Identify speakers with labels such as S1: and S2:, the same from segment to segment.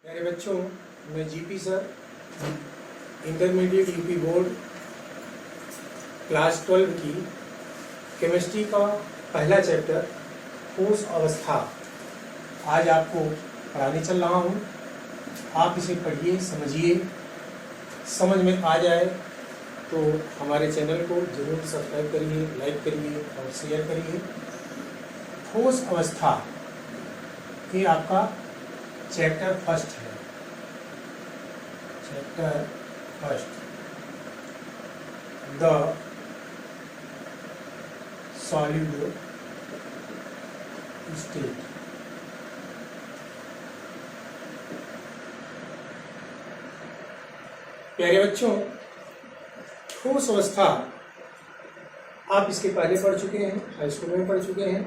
S1: प्यारे बच्चों, मैं GP sir, intermediate UP board class 12 की केमिस्ट्री का पहला चैप्टर ठोस अवस्था आज आपको पढ़ाने चल रहा हूँ। आप इसे पढ़िए, समझिए, समझ में आ जाए तो हमारे चैनल को जरूर सब्सक्राइब करिए, लाइक करिए और शेयर करिए। ठोस अवस्था ये आपका चैप्टर फर्स्ट है। Chapter first, the solid state. प्यारे बच्चों, ठोस अवस्था आप इसके पहले पढ़ चुके हैं, हाई स्कूल में पढ़ चुके हैं।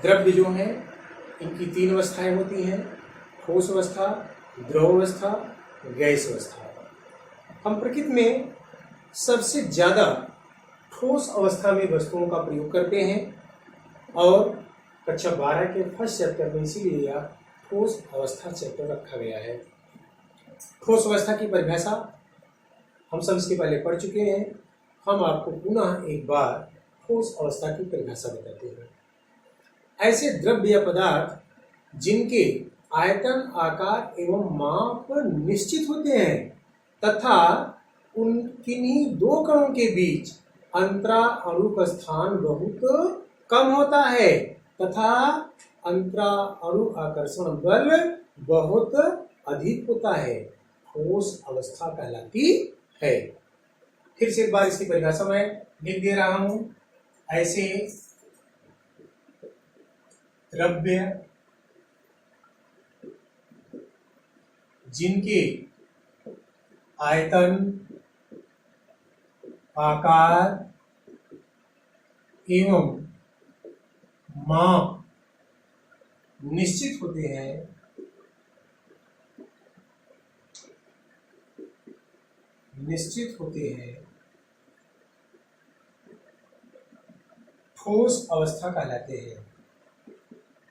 S1: द्रव्य जो है इनकी तीन अवस्थाएं होती हैं: ठोस अवस्था, द्रव अवस्था, गैस अवस्था। हम प्रकृति में सबसे ज़्यादा ठोस अवस्था में वस्तुओं का प्रयोग करते हैं और कक्षा 12 के फर्स्ट चैप्टर में इसीलिए यह ठोस अवस्था चैप्टर रखा गया है। ठोस अवस्था की परिभाषा हम सब इसके पहले पढ़ चुके हैं। हम आपको पुनः एक बार ठोस अवस्था की परिभाषा बताते हैं। ऐसे द्रव्य या पदार्थ जिनके आयतन, आकार एवं माप निश्चित होते हैं तथा किन्हीं दो कणों के बीच अंतरा अणु का स्थान बहुत कम होता है तथा अंतरा अणु आकर्षण बल बहुत अधिक होता है, ठोस अवस्था कहलाती है। फिर से एक बार इसकी परिभाषा मैं लिख दे रहा हूं। ऐसे द्रव्य जिनके आयतन, आकार एवं माप निश्चित होते हैं ठोस अवस्था कहलाते हैं।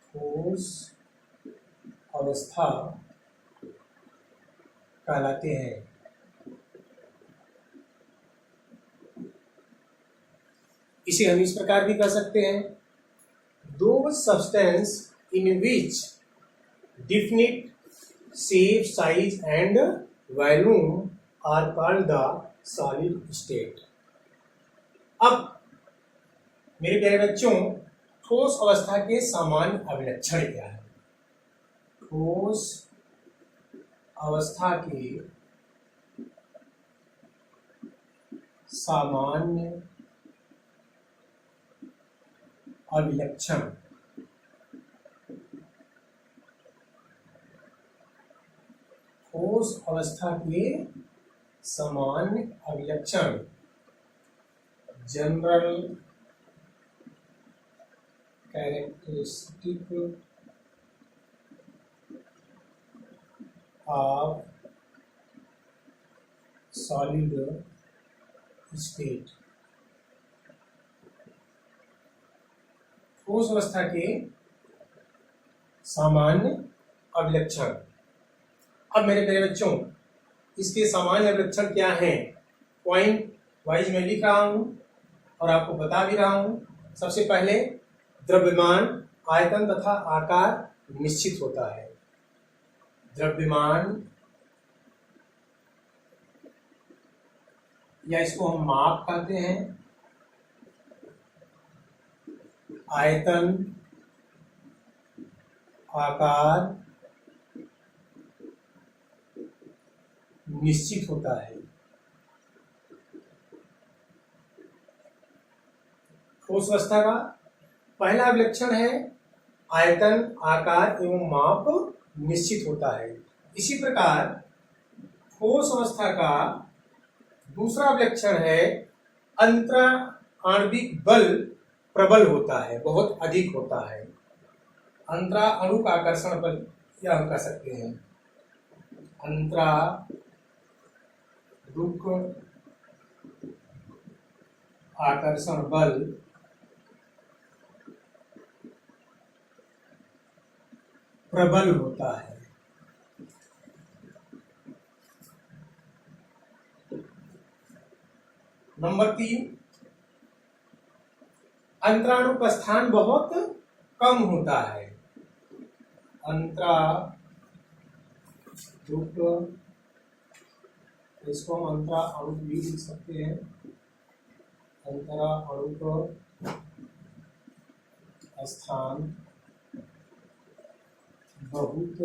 S1: ठोस अवस्था कहलाते हैं। इसे हम इस प्रकार भी कह सकते हैं: दो substance in which definite shape, size and volume are called the solid state. अब मेरे प्यारे बच्चों, ठोस अवस्था के सामान्य अभिलक्षण क्या है? ठोस अवस्था के सामान्य अभिलक्षण। ठोस अवस्था के सामान्य अभिलक्षण, general characteristic of solid state. ठोस अवस्था के सामान्य अभिलक्षण। अब मेरे प्यारे बच्चों, इसके सामान्य अभिलक्षण क्या हैं? पॉइंट वाइज में लिख रहा हूं और आपको बता भी रहा हूं। सबसे पहले, द्रव्यमान, आयतन तथा आकार निश्चित होता है। द्रव्यमान या इसको हम माप कहते हैं, आयतन, आकार निश्चित होता है। ठोस अवस्था का पहला अभिलक्षण है आयतन, आकार एवं माप निश्चित होता है। इसी प्रकार ठोस अवस्था का दूसरा अभिलक्षण है अंतरा आणविक बल प्रबल होता है, बहुत अधिक होता है। अंतरा अणु का आकर्षण बल या हम कह सकते हैं अंतरा रुक आकर्षण बल प्रबल होता है। नंबर 3, अंतराणु का स्थान बहुत कम होता है। अंतराणु, इसको हम अंतराणु भी लिख सकते हैं। अंतराणु का स्थान बहुत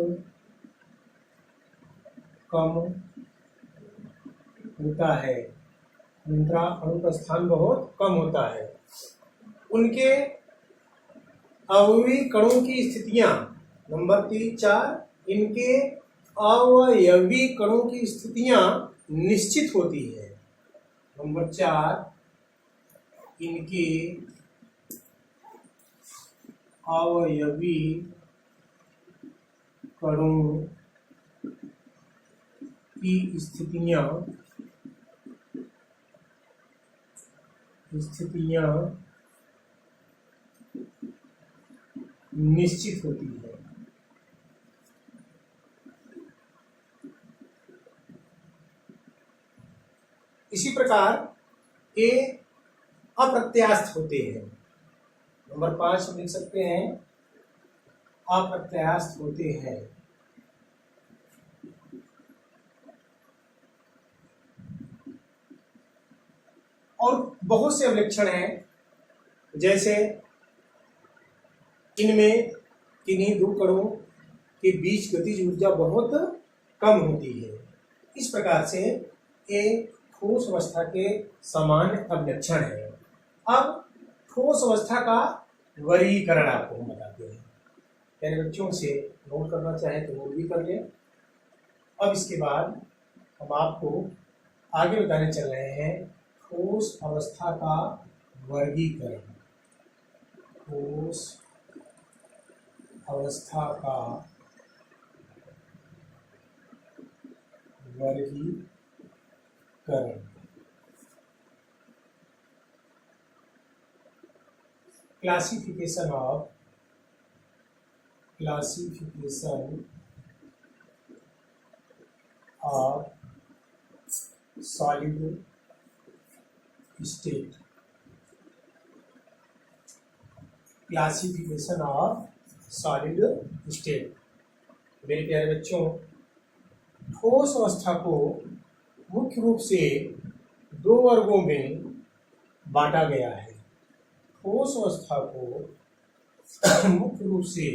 S1: कम होता है। अंतराणु का स्थान बहुत कम होता है। उनके अवयवी कणों की स्थितियां, नंबर 3, 4, इनके अवयवी कणों की स्थितियां निश्चित होती है। नंबर 4, इनके अवयवी कणों की स्थितियां निश्चित होती है। इसी प्रकार ये अप्रत्यास्थ होते हैं। नंबर 5 हम लिख सकते हैं, अप्रत्यास्थ होते हैं। और बहुत से अवलक्षण हैं, जैसे इनमें किन्हीं दो कणों के बीच गतिज ऊर्जा बहुत कम होती है। इस प्रकार से ये ठोस अवस्था के सामान्य अवलक्षण है। अब ठोस अवस्था का वर्गीकरण आपको हम बताते हैं। मेरे बच्चों से नोट करना चाहे तो नोट भी कर लें। अब इसके बाद हम आपको आगे बताने चल रहे हैं ठोस अवस्था का वर्गीकरण। ठोस अवस्था का वर्गीकरण। Classification of solid state. Classification of solid state. मेरे प्यारे बच्चों, ठोस अवस्था को मुख्य रूप से 2 वर्गों में बांटा गया है। ठोस अवस्था को मुख्य रूप से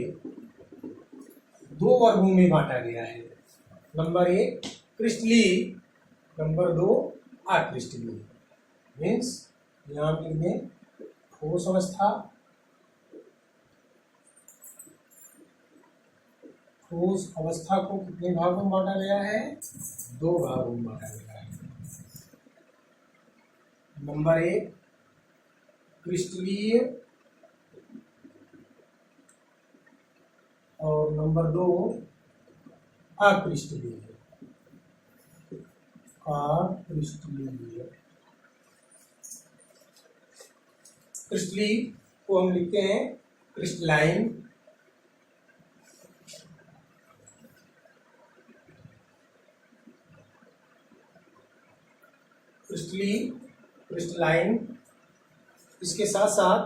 S1: 2 वर्गों में बांटा गया है। नंबर 1 क्रिस्टलीय, नंबर 2 अक्रिस्टलीय। मीन्स यहाँ लिख दें ठोस अवस्था, ठोस अवस्था को कितने भागों में बांटा गया है? 2 भागों में बांटा गया है। नंबर 1 क्रिस्टलीय और नंबर 2 अक्रिस्टलीय। क्रिस्टलीय को हम लिखते हैं क्रिस्टलाइन, क्रिस्टलाइन। इसके साथ साथ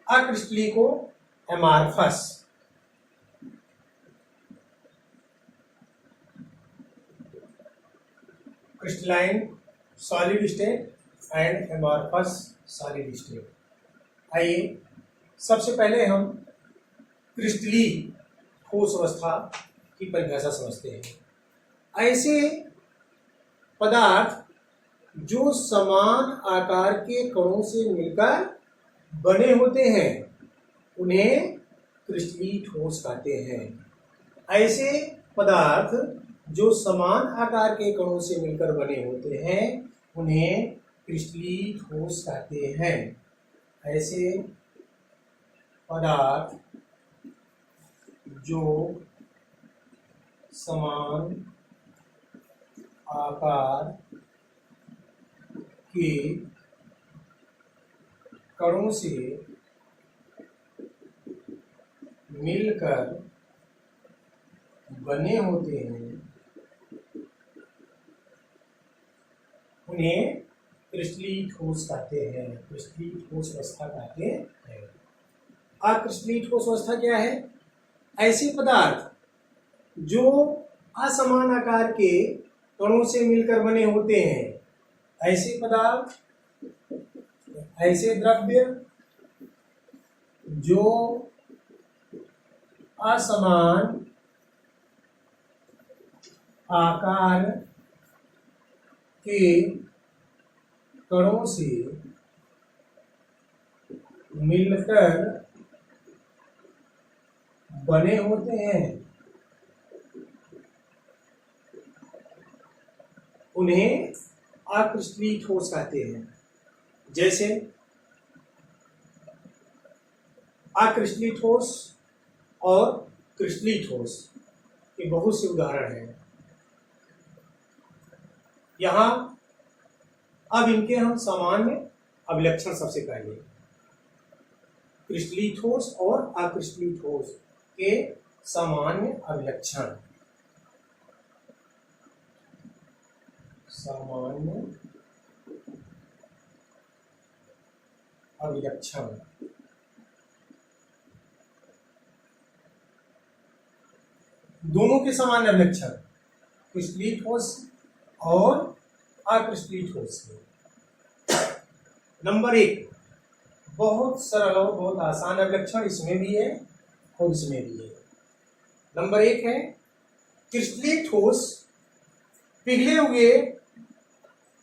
S1: अक्रिस्टलीय को amorphous, crystalline solid state and amorphous solid state. आइए सबसे पहले हम क्रिस्टलीय ठोस अवस्था की परिभाषा समझते हैं। ऐसे पदार्थ जो समान आकार के कणों से मिलकर बने होते हैं उन्हें क्रिस्टलीय ठोस कहते हैं। ऐसे पदार्थ जो समान आकार के कणों से मिलकर बने होते हैं उन्हें क्रिस्टलीय ठोस कहते हैं। ऐसे पदार्थ जो समान आकार के कणों से मिलकर बने होते हैं उन्हें क्रिस्टलीय ठोस कहते हैं, क्रिस्टलीय ठोस अवस्था कहते हैं। अक्रिस्टलीय ठोस अवस्था क्या है? ऐसे पदार्थ जो असमान आकार के कणों से मिलकर बने होते हैं, ऐसे पदार्थ, ऐसे द्रव्य जो असमान आकार के कणों से मिलकर बने होते हैं, उन्हें अक्रिस्टलीय ठोस कहते हैं। जैसे अक्रिस्टलीय ठोस और क्रिस्टलीय ठोस के बहुत से उदाहरण हैं। यहाँ अब इनके हम सामान्य अभिलक्षण सबसे पहले क्रिस्टलीय ठोस और अक्रिस्टलीय ठोस के सामान्य अभिलक्षण। सामान्य अभिलक्षण दोनों के सामान्य अभिलक्षण क्रिस्टलीय ठोस और अक्रिस्टलीय ठोस के। नंबर 1, बहुत सरल और बहुत आसान अभिलक्षण इसमें भी है और इसमें भी है। नंबर 1 है क्रिस्टलीय ठोस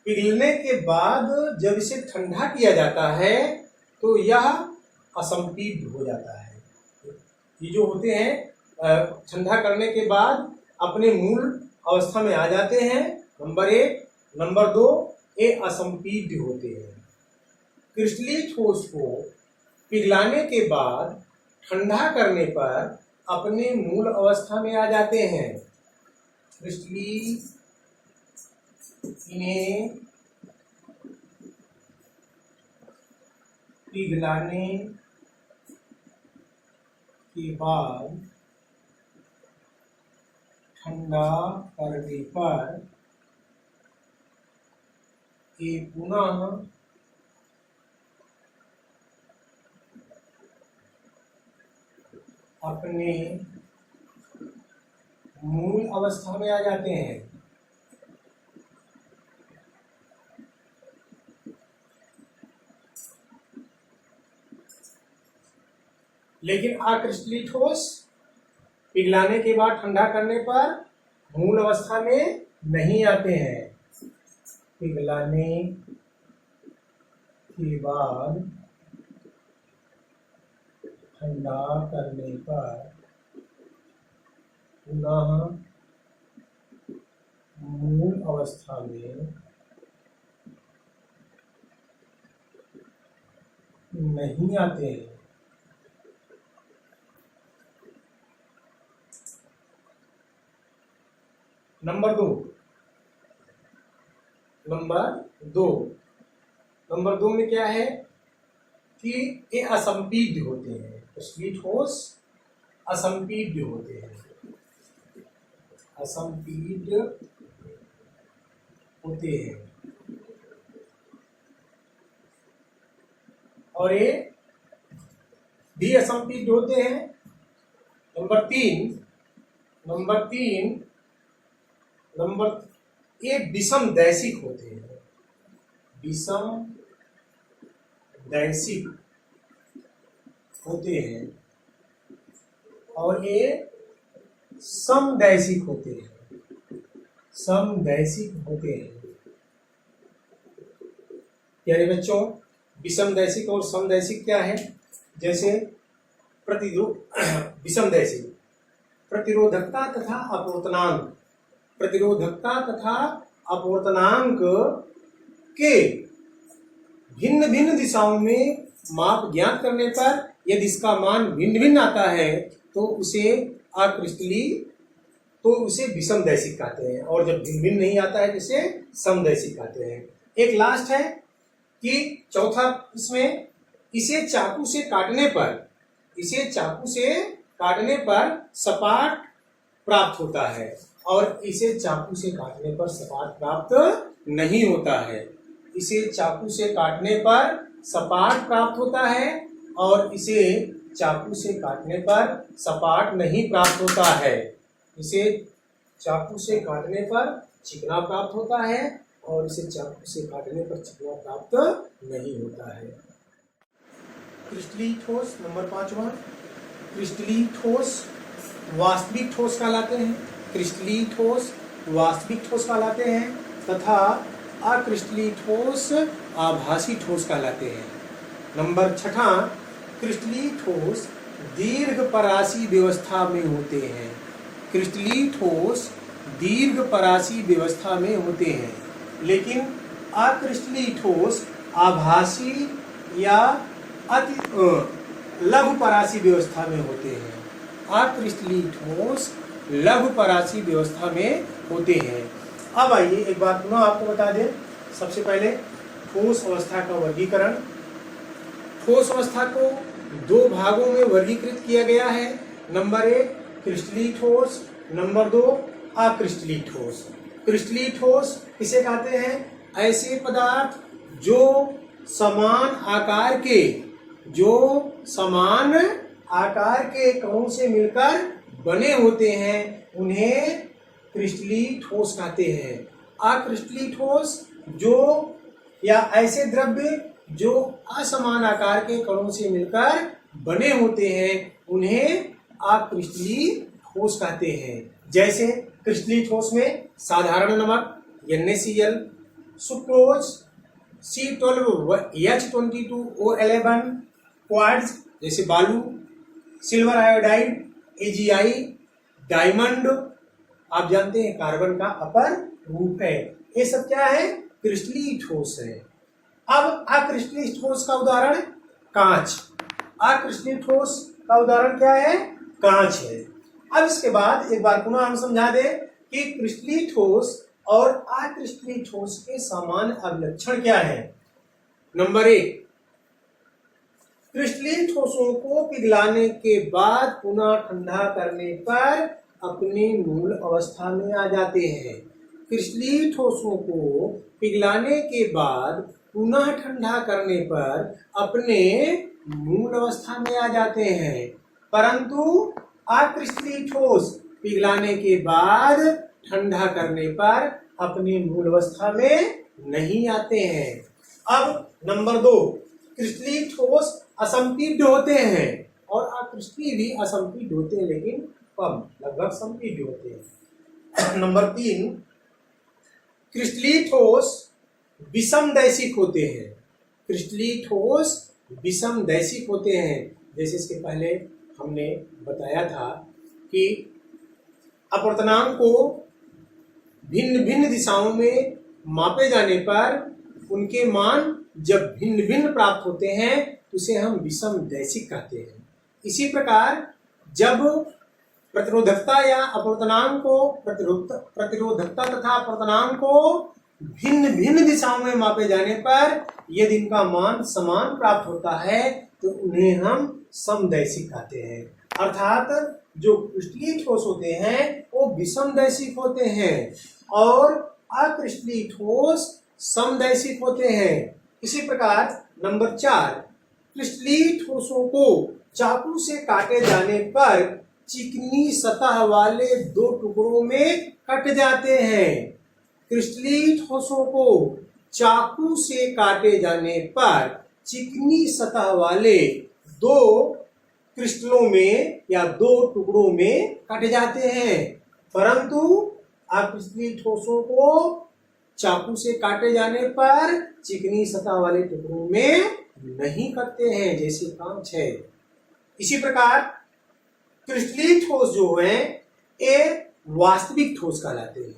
S1: पिघलने के बाद जब इसे ठंडा किया जाता है तो यह असंपीड्य हो जाता है। ये जो होते हैं ठंडा करने के बाद अपने मूल अवस्था में आ जाते हैं, नंबर 1। नंबर 2, ये असंपीड्य होते हैं। क्रिस्टलीय ठोस को पिघलाने के बाद ठंडा करने पर अपने मूल अवस्था में आ जाते हैं। क्रिस्टलीय इन्हें पिघलाने के बाद ठंडा करने पर ये पुनः अपने मूल अवस्था में आ जाते हैं। लेकिन अक्रिस्टलीय ठोस पिघलाने के बाद ठंडा करने पर मूल अवस्था में नहीं आते हैं। पिघलाने के बाद ठंडा करने पर पुनः मूल अवस्था में नहीं आते हैं। नंबर दो में क्या है कि ये असंपीड्य होते हैं। क्रिस्टलीय ठोस असंपीड्य होते हैं, असंपीड्य होते हैं। और ये भी असंपीड्य होते हैं। नंबर ये विषम दैशिक होते हैं। विषम दैशिक होते हैं और ये समदैशिक होते हैं। समदैशिक होते हैं। प्यारे बच्चों, विषमदैशिक और समदैशिक क्या है? जैसे विषमदैशिक प्रतिरोधकता तथा अपवर्तनांक, प्रतिरोधकता तथा अपवर्तनांक के भिन्न भिन्न दिशाओं में माप ज्ञात करने पर यदि इसका मान भिन्न भिन्न आता है तो उसे अक्रिस्टलीय, तो उसे विषमदैशिक कहते हैं, और जब भिन्न भिन्न नहीं आता है तो इसे समदैशिक कहते हैं। एक लास्ट है कि चौथा, इसमें इसे चाकू से काटने पर सपाट प्राप्त होता है और इसे चाकू से काटने पर सपाट प्राप्त नहीं होता है। इसे चाकू से काटने पर सपाट प्राप्त होता है और इसे चाकू से काटने पर सपाट नहीं प्राप्त होता है। इसे चाकू से काटने पर चिकना प्राप्त होता है और इसे चाकू से काटने पर चिकना प्राप्त नहीं होता है। क्रिस्टलीय ठोस नंबर 5वां, क्रिस्टलीय ठोस वास्तविक ठोस कहलाते हैं। क्रिस्टलीय ठोस वास्तविक ठोस कहलाते हैं तथा अक्रिस्टलीय ठोस आभासी ठोस कहलाते हैं। नंबर 6, क्रिस्टलीय ठोस दीर्घ परासी व्यवस्था में होते हैं। क्रिस्टलीय ठोस दीर्घ परासी व्यवस्था में होते हैं, लेकिन अक्रिस्टलीय ठोस आभासी या अति लघु परासी व्यवस्था में होते हैं। अक्रिस्टलीय ठोस लघु परासी व्यवस्था में होते हैं। अब आइए एक बात पुनः आपको बता दें। सबसे पहले ठोस अवस्था का वर्गीकरण। ठोस अवस्था को 2 भागों में वर्गीकृत किया गया है। नंबर 1 क्रिस्टलीय ठोस, नंबर 2 अक्रिस्टलीय ठोस। क्रिस्टलीय ठोस किसे कहते हैं? ऐसे पदार्थ जो समान आकार के कणों से मिलकर बने होते हैं, उन्हें क्रिस्टलीय ठोस कहते हैं। अक्रिस्टलीय ठोस जो या ऐसे द्रव्य जो असमान आकार के कणों से मिलकर बने होते हैं, उन्हें अक्रिस्टलीय ठोस कहते हैं। जैसे क्रिस्टलीय ठोस में साधारण नमक NaCl, सुक्रोज C12H22O11, क्वार्ट्ज जैसे बालू, सिल्वर आयोडाइड AgI, डायमंड आप जानते हैं कार्बन का अपर रूप है। ये सब क्या है? क्रिस्टलीय ठोस है। अब अक्रिस्टलीय ठोस का उदाहरण कांच। अक्रिस्टलीय ठोस का उदाहरण क्या है? कांच है। अब इसके बाद एक बार पुनः हम समझा दें कि क्रिस्टलीय ठोस और अक्रिस्टलीय ठोस के सामान्य अभिलक्षण क्या है। नंबर 1, क्रिस्टलीय ठोसों को पिघलाने के बाद पुनः ठंडा करने पर अपनी मूल अवस्था में आ जाते हैं। क्रिस्टलीय ठोसों को पिघलाने के बाद पुनः ठंडा करने पर अपने मूल अवस्था में आ जाते हैं, परंतु अक्रिस्टलीय ठोस पिघलाने के बाद ठंडा करने पर अपनी मूल अवस्था में नहीं आते हैं। अब नंबर 2, क्रिस्टलीय ठोस असंपीड्य होते हैं और अक्रिस्टलीय भी असंपीड्य होते हैं, लेकिन कम, लगभग संपीड्य होते हैं। नंबर 3, क्रिस्टलीय ठोस विषमदैशिक होते हैं। क्रिस्टलीय ठोस विषमदैशिक होते हैं। जैसे इसके पहले हमने बताया था कि अपवर्तनांक को भिन्न भिन्न दिशाओं में मापे जाने पर उनके मान जब भिन्न भिन्न प्राप्त होते हैं उसे हम विषमदैशिक कहते हैं। इसी प्रकार जब प्रतिरोधकता या अपवर्तनांक को प्रतिरोधकता तथा अपवर्तनांक को भिन्न भिन्न दिशाओं में मापे जाने पर यदि इनका मान समान प्राप्त होता है तो उन्हें हम समदैशिक कहते हैं। अर्थात जो क्रिस्टलीय ठोस होते हैं वो विषमदैशिक होते हैं और अक्रिस्टलीय ठोस समदैशिक होते हैं। इसी प्रकार नंबर 4, क्रिस्टलीय ठोसों को चाकू से काटे जाने पर चिकनी सतह वाले 2 टुकड़ों में कट जाते हैं। क्रिस्टलीय ठोसों को चाकू से काटे जाने पर चिकनी सतह वाले 2 क्रिस्टलों में या 2 टुकड़ों में कट जाते हैं, परंतु अक्रिस्टलीय ठोसों को चाकू से काटे जाने पर चिकनी सतह वाले टुकड़ों में नहीं कटते हैं, जैसे कांच है। इसी प्रकार क्रिस्टलीय ठोस जो है ये वास्तविक ठोस कहलाते हैं।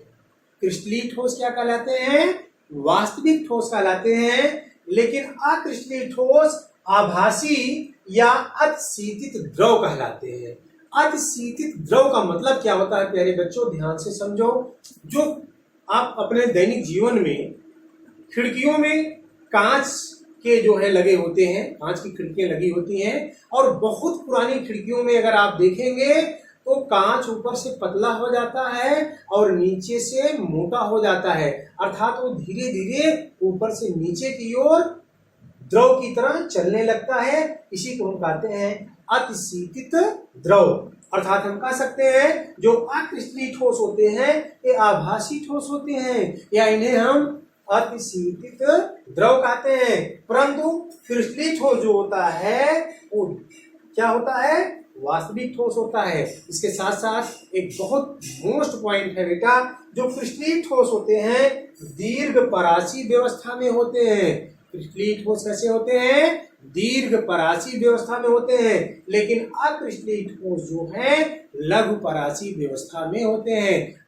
S1: क्रिस्टलीय ठोस क्या कहलाते हैं? वास्तविक ठोस कहलाते हैं। लेकिन अक्रिस्टलीय ठोस आभासी या अतिशीतित द्रव कहलाते हैं। अतिशीतित द्रव का मतलब क्या होता है प्यारे बच्चों, ध्यान से समझो। जो आप अपने दैनिक जीवन में खिड़कियों में कांच के जो है लगे होते हैं, कांच की खिड़कियां लगी होती हैं और बहुत पुरानी खिड़कियों में अगर आप देखेंगे तो कांच ऊपर से पतला हो जाता है और नीचे से मोटा हो जाता है, अर्थात वो धीरे धीरे ऊपर से नीचे की ओर द्रव की तरह चलने लगता है। इसी को हम कहते हैं अतिशीतित द्रव। अर्थात हम कह सकते हैं जो अक्रिस्टलीय ठोस होते हैं ये आभासी ठोस होते हैं, या इन्हें हम अतिशीतित द्रव कहते हैं। परंतु क्रिस्टलीय ठोस जो होता है वो क्या होता है, वास्तविक ठोस होता है। इसके साथ साथ एक बहुत मोस्ट पॉइंट है बेटा, जो क्रिस्टलीय ठोस होते हैं दीर्घ परासी व्यवस्था में होते हैं। क्रिस्टलीय ठोस कैसे होते हैं, दीर्घ परासी व्यवस्था में होते हैं, लेकिन अक्रिस्टलीय ठोस जो है लघु परासी व्यवस्था में होते हैं।